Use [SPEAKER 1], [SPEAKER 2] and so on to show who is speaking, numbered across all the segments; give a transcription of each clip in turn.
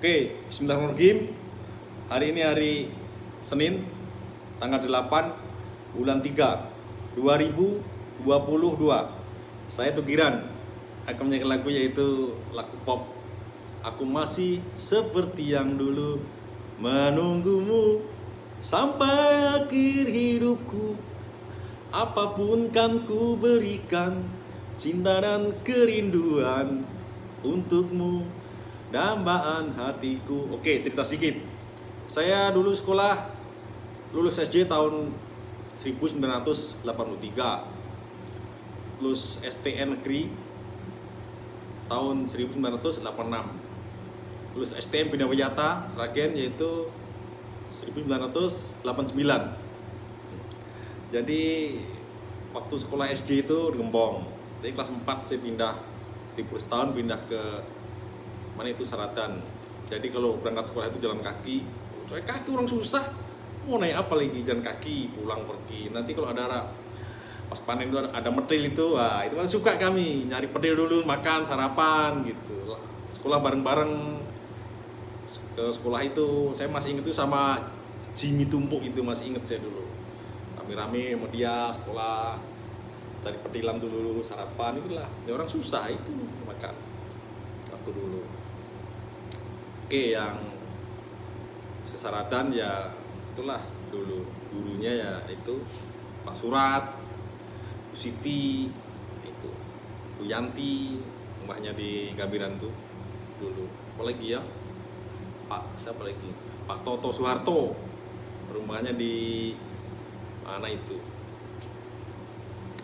[SPEAKER 1] Oke, bismillahirrahmanirrahim. Hari ini hari Senin, tanggal 8 bulan 3 2022. Saya Tugiran akan menyanyikan lagu yaitu lagu pop. Aku masih seperti yang dulu menunggumu sampai akhir hidupku. Apapun kan ku berikan, cinta dan kerinduan untukmu, dambaan hatiku. Oke, cerita sedikit. Saya dulu sekolah, lulus SD tahun 1983, lulus STN negeri tahun 1986, lulus STM Bina Wiyata Sragen yaitu 1989. Jadi waktu sekolah SD itu di Gembong. Jadi kelas 4 saya pindah, tidur setahun pindah ke mana itu Saratan. Jadi kalau berangkat sekolah itu jalan kaki. Soalnya kaki orang susah. Mau naik apa lagi jalan kaki pulang pergi. Nanti kalau ada pas panen itu ada medil itu, wah itu kan suka kami nyari pedil dulu, makan sarapan gitu. Sekolah bareng-bareng ke sekolah itu. Saya masih ingat itu sama Jimmy Tumpuk itu, masih ingat saya dulu. Rame-rame sama dia sekolah, cari pedilan dulu, sarapan, itulah ya orang susah itu makan waktu dulu. Oke, yang sesaratan ya itulah dulu gurunya ya itu Pak Surat, Bu Siti, itu Bu Yanti, rumahnya di Gambiran tuh dulu. Apalagi ya siapa lagi, Pak Toto Soeharto, rumahnya di mana itu,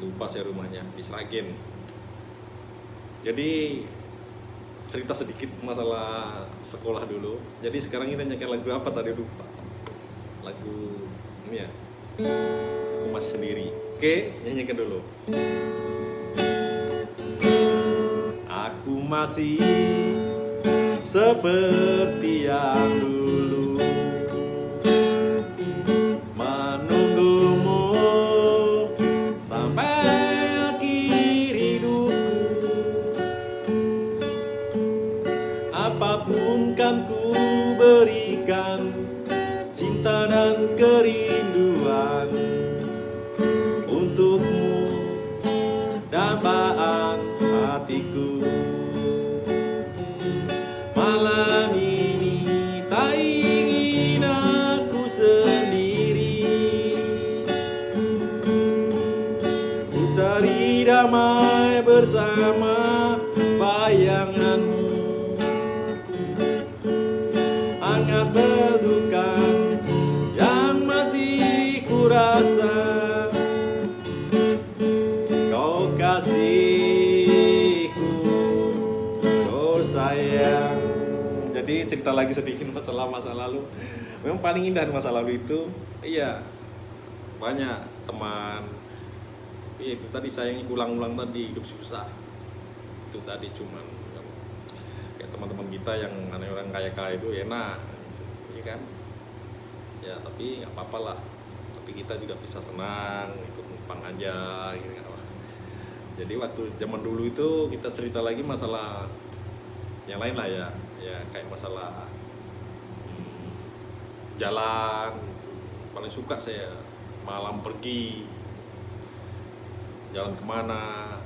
[SPEAKER 1] lupa saya rumahnya, di Sragen. Jadi cerita sedikit masalah sekolah dulu. Jadi sekarang kita nyanyikan lagu apa tadi lupa. Lagu ini ya, Aku Masih Sendiri. Oke, nyanyikan dulu. Aku masih seperti yang dulu apapun kan ku berikan, cinta dan kerinduan untukmu, dambaan hatiku. Malam ini tak ingin aku sendiri, ku cari damai bersama bayanganmu. Hangat pelukan yang masih kurasa, kau kasihku, kau sayang. Jadi cerita lagi sedikit masalah masa lalu. Memang paling indah masa lalu itu, iya banyak teman. Iya itu tadi sayang ulang-ulang tadi, hidup susah. Itu tadi cuman kayak teman-teman kita yang orang kaya-kaya itu enak, ya kan? Ya tapi nggak apa-apa lah. Tapi kita juga bisa senang, ikut numpang aja, gitu kan? Jadi waktu zaman dulu itu kita cerita lagi masalah yang lain lah ya, ya kayak masalah jalan. Paling suka saya malam pergi, jalan kemana,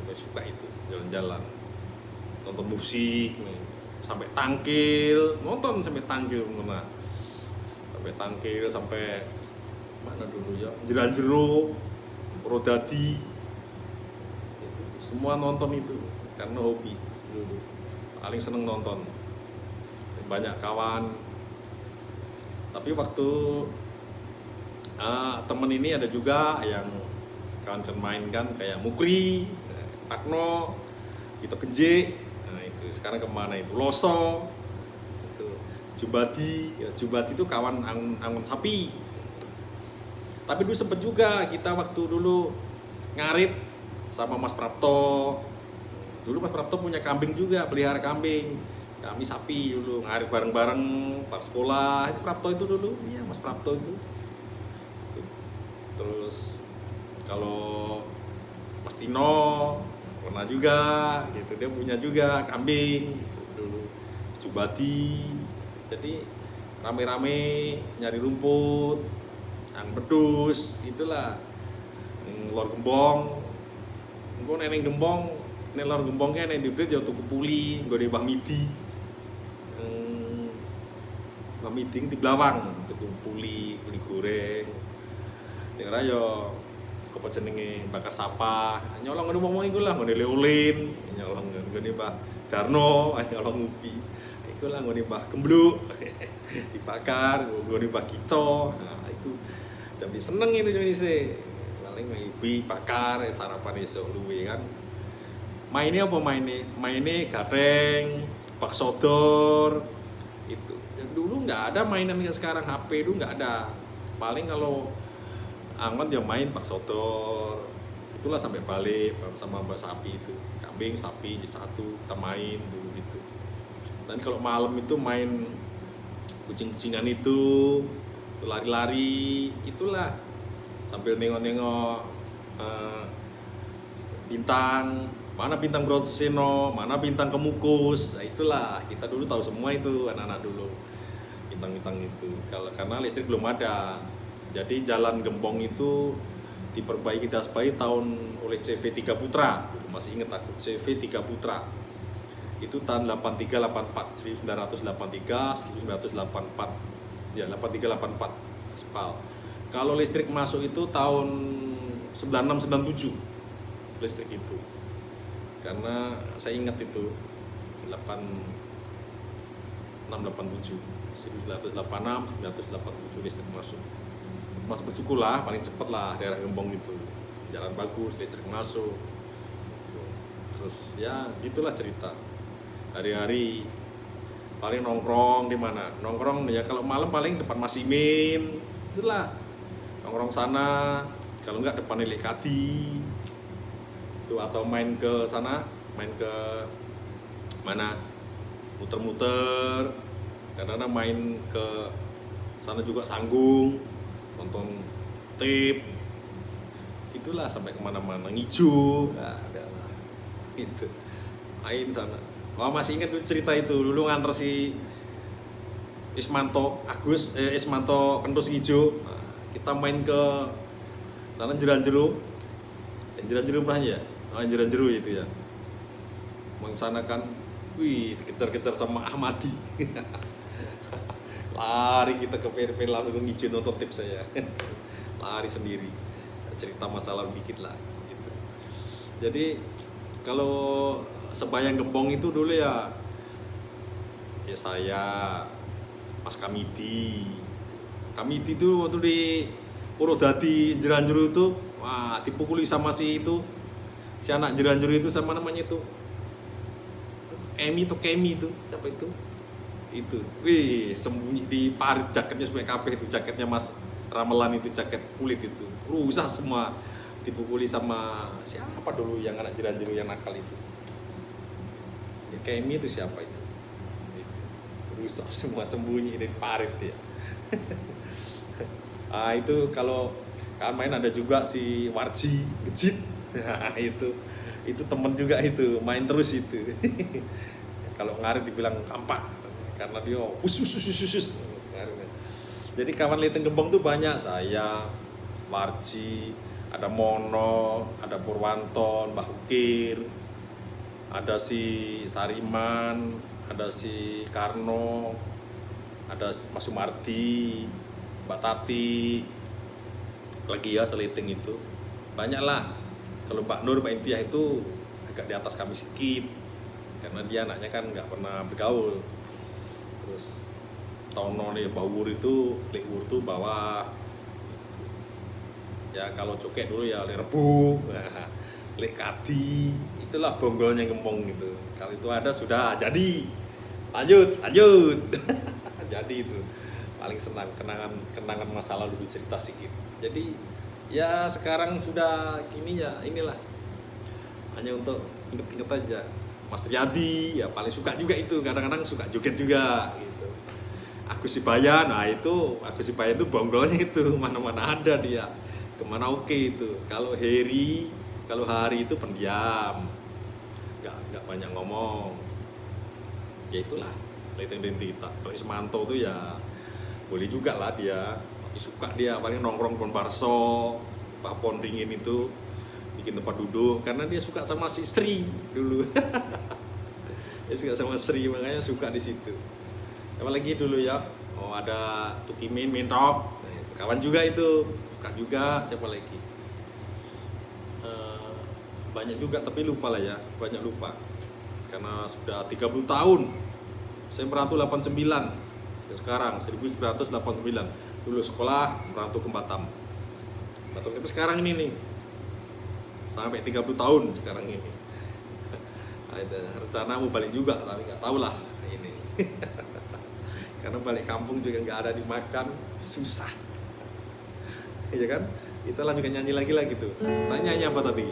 [SPEAKER 1] saya suka itu jalan-jalan. Nonton musik nih, sampai tangkil, nonton sampai tangkil mana, sampai tangkil sampai mana dulu ya, Jeran-Jero, Prodadi, itu semua nonton itu karena hobi dulu, paling seneng nonton, banyak kawan. Tapi waktu temen ini ada juga yang kawan-kawan main kan kayak Mukri, Akno, Kita Kenje. Sekarang kemana itu, Loso itu, Jubati ya, Jubati itu kawan angon sapi. Tapi dulu sempet juga kita waktu dulu ngarit sama Mas Prapto. Dulu Mas Prapto punya kambing juga, pelihara kambing, kami sapi dulu ngarit bareng-bareng pas sekolah. Itu Prapto itu dulu, iya Mas Prapto itu. Terus kalau Mas Tino pernah juga gitu, dia punya juga kambing gitu dulu. Jubati. Jadi rame-rame nyari rumput, pedus, itulah. Lor gembong, engko neneng gembong, nek lor gembong kan nek dibrit ya tuku puli, nggo Mbah Midi. Mbah Midi di Blawang, tuku puli goreng. Nek ora ya apa jenenge bakar sapa, nyolong ngene wong iku lah, ngene Leolin, nyolong ngene Mbah Darno, nyolong ubi. Iku lah ngene Mbah Gembluk. Dibakar, ngene Mbah Gito. Nah, itu jadi seneng itu jenisnya. Paling ubi bakar sarapan esuk luwe kan. Mainnya apa mainnya gateng, bak sodor itu. Ya, dulu nggak ada mainan yang sekarang HP itu nggak ada. Paling kalau angon dia main bak sodor. Itulah sampai balik sama mbak sapi itu. Kambing, sapi satu kita main dulu gitu. Dan kalau malam itu main kucing-kucingan itu lari-lari, itulah sambil nengok-nengok bintang, mana bintang Brotoseno, mana bintang Kemukus. Nah, itulah kita dulu tahu semua itu anak-anak dulu bintang-bintang itu. Karena listrik belum ada, jadi jalan Gembong itu diperbaiki tahun oleh CV 3 Putra. Masih ingat aku, CV 3 Putra itu tahun 83-84, 1983-1984 ya, 83-84 aspal. Kalau listrik masuk itu tahun 96-97 listrik itu, karena saya ingat itu 86-87, 1986-1987 listrik masuk. Masuk bersyukur lah, paling cepet lah daerah Gembong itu, jalan bagus, listrik masuk. Terus ya gitulah cerita. Hari-hari paling nongkrong di mana? Nongkrong ya kalau malam paling depan Mas Imin, itulah nongkrong sana. Kalau enggak depan Lek Kadi itu, atau main ke sana, main ke mana? Muter-muter. Kadang-kadang main ke sana juga Sanggung, nonton tip. Itulah sampai kemana-mana, ngijo, nah, adalah itu main sana. Wah, masih ingat cerita itu dulu nganter si Ismanto Kentus Ngijo. Nah, kita main ke sana Jeranjero pernah ya? Jeranjero itu ya. Main sana kan, wih, dikejar-kejar sama Ahmadi. Lari kita ke PRP langsung ngijo nonton tips saya. Lari sendiri. Cerita masalah dikit lah gitu. Jadi kalau Sebayang Gembong itu dulu ya saya, Mas Kamiti itu waktu di Purwodadi Jeranjero itu, wah, dipukuli sama si anak Jeranjero itu, sama namanya itu Kemi itu, siapa itu, wih, sembunyi di parit jaketnya supaya kabeh itu, jaketnya Mas Ramelan itu, jaket kulit itu rusak semua, dipukuli sama siapa dulu yang anak Jeranjero yang nakal itu. Ya, Kemi itu siapa itu? Rusak semua, sembunyi di parit ya. Ah, itu kalau kan main ada juga si Warji Gejit. Nah, itu temen juga itu, main terus itu. Kalau ngarit dibilang kampak karena dia usus. Jadi kawan Leteng Gembong tuh banyak, saya, Warji, ada Mono, ada Purwanto, Mbah Ukir, ada si Sariman, ada si Karno, ada Mas Sumardi, Mbak Tati, lagi ya seliting itu banyak lah. Kalau Mbak Nur, Mbak Intiah itu agak di atas kami sedikit karena dia anaknya kan nggak pernah bergaul. Terus Tono nih, Bawur itu, Lek Wur tuh bawah. Ya kalau cokek dulu ya Lek Rebu, Lek Kadi, itulah bonggolnya Gembong gitu. Kalau itu ada sudah jadi. Lanjut. Jadi itu paling senang, kenangan masa lalu cerita sedikit. Jadi ya sekarang sudah gini ya, inilah hanya untuk inget-inget aja. Mas Riyadi ya paling suka juga itu, kadang-kadang suka joget juga gitu. Agus Sibayan, nah itu Agus Sibayan itu bonggolnya itu mana-mana ada dia, kemana oke itu. Kalau Hari itu pendiam, nggak banyak ngomong. Ya itulah Leteng Dendrita. Kalau Ismanto tuh ya boleh juga lah dia, tapi suka dia paling nongkrong pon barso, papon ringin itu bikin tempat duduk karena dia suka sama si Sri dulu. Dia suka sama Sri, makanya suka di situ. Apalagi dulu ya, oh ada Tukimin, Mintok, kawan juga itu, suka juga. Siapa lagi? Banyak juga tapi lupa lah ya, banyak lupa. Karena sudah 30 tahun. Saya merantau 89. Sekarang 1989. Dulu sekolah merantau ke Batam. Batam sampai sekarang ini nih. Sampai 30 tahun sekarang ini. Ada rencana mau balik juga tapi nggak tahu lah ini. Karena balik kampung juga nggak ada dimakan, susah. Ya kan? Kita lanjutkan nyanyi lagi lah gitu. Nyanyi apa tapi?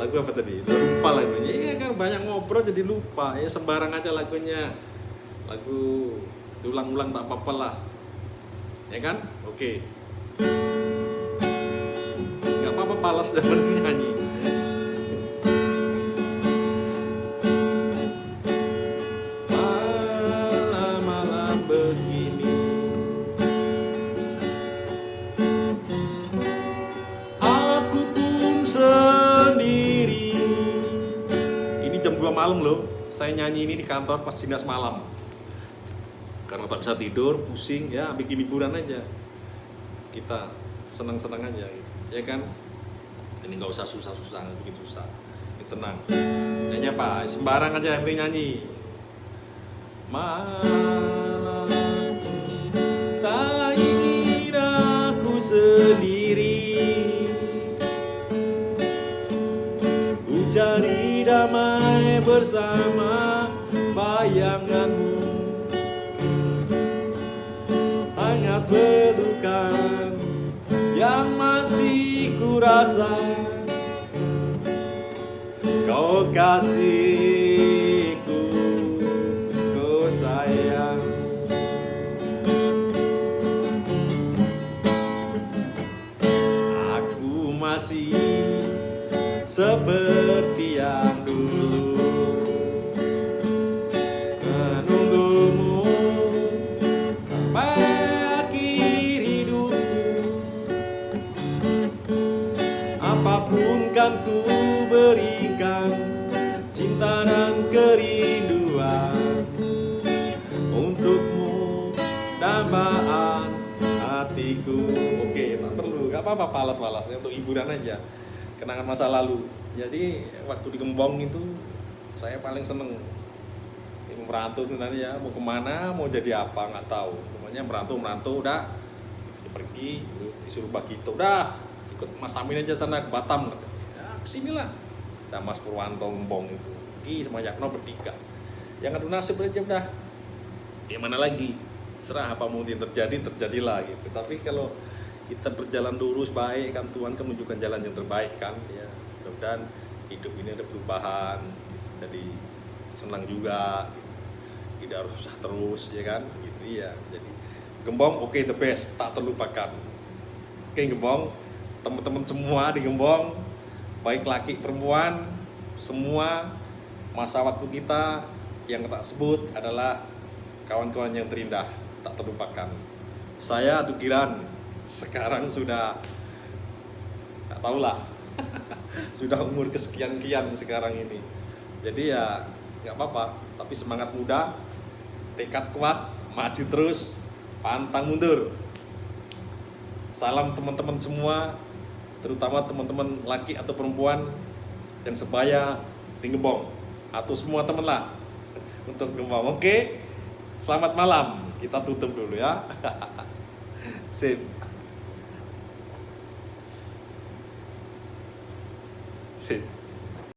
[SPEAKER 1] Lagu apa tadi? Lupa lagunya. Iya kan banyak ngobrol jadi lupa. Ya sembarang aja lagunya. Lagu diulang-ulang tak apa-apa lah. Ya kan? Oke. Nggak apa-apa palas dan nyanyi. Malam-malam begini aku pun sendiri. Ini jam 2 malam loh. Saya nyanyi ini di kantor pas dinas malam. Karena tak bisa tidur, pusing, ya bikin hiburan aja. Kita senang-senang aja, ya kan? Ini nggak usah susah-susah, bikin susah, bikin senang. Nyanyi apa? Sembarang aja yang penting nyanyi. Malam tak ingin aku sendiri, ku cari damai bersama bayanganmu. Hangat pelukan yang masih kurasa, kau kasihku, kau sayang. Aku masih seperti yang dulu, menunggumu sampai akhir hidupku. Apapun kan ku berikan, cinta dan kerinduan untukmu, dambaan hatiku. Oke, tak perlu, gak apa-apa palas-palas, untuk hiburan aja, kenangan masa lalu. Jadi waktu di Gembong itu saya paling seneng. Ini merantau sebenarnya, mau kemana, mau jadi apa nggak tahu. Pokoknya merantau udah pergi, disuruh Bagito, udah ikut Mas Amin aja sana ke Batam. Ya kesinilah sama Mas Purwanto Gembong itu, pergi sama Yakno bertiga. Yang adu nasib aja udah. Ya mana lagi, serah apa mungkin terjadi, terjadilah gitu. Tapi kalau kita berjalan lurus baik kan, Tuhan kan menunjukkan jalan yang terbaik kan ya. Mudah-mudahan hidup ini ada perubahan, jadi senang juga, tidak harus susah terus ya kan gitu ya. Jadi Gembong oke, the best, tak terlupakan. Oke Gembong, teman-teman semua di Gembong, baik laki perempuan, semua masa waktu kita yang tak sebut adalah kawan-kawan yang terindah, tak terlupakan. Saya Tukiran sekarang sudah nggak tahu lah. Sudah umur kesekian-kian sekarang ini. Jadi ya nggak apa-apa, tapi semangat muda, tekad kuat, maju terus, pantang mundur. Salam teman-teman semua, terutama teman-teman laki atau perempuan yang sebaya di Gembong, atau semua teman lah untuk Gembong. Oke, selamat malam, kita tutup dulu ya. Sip. Sip.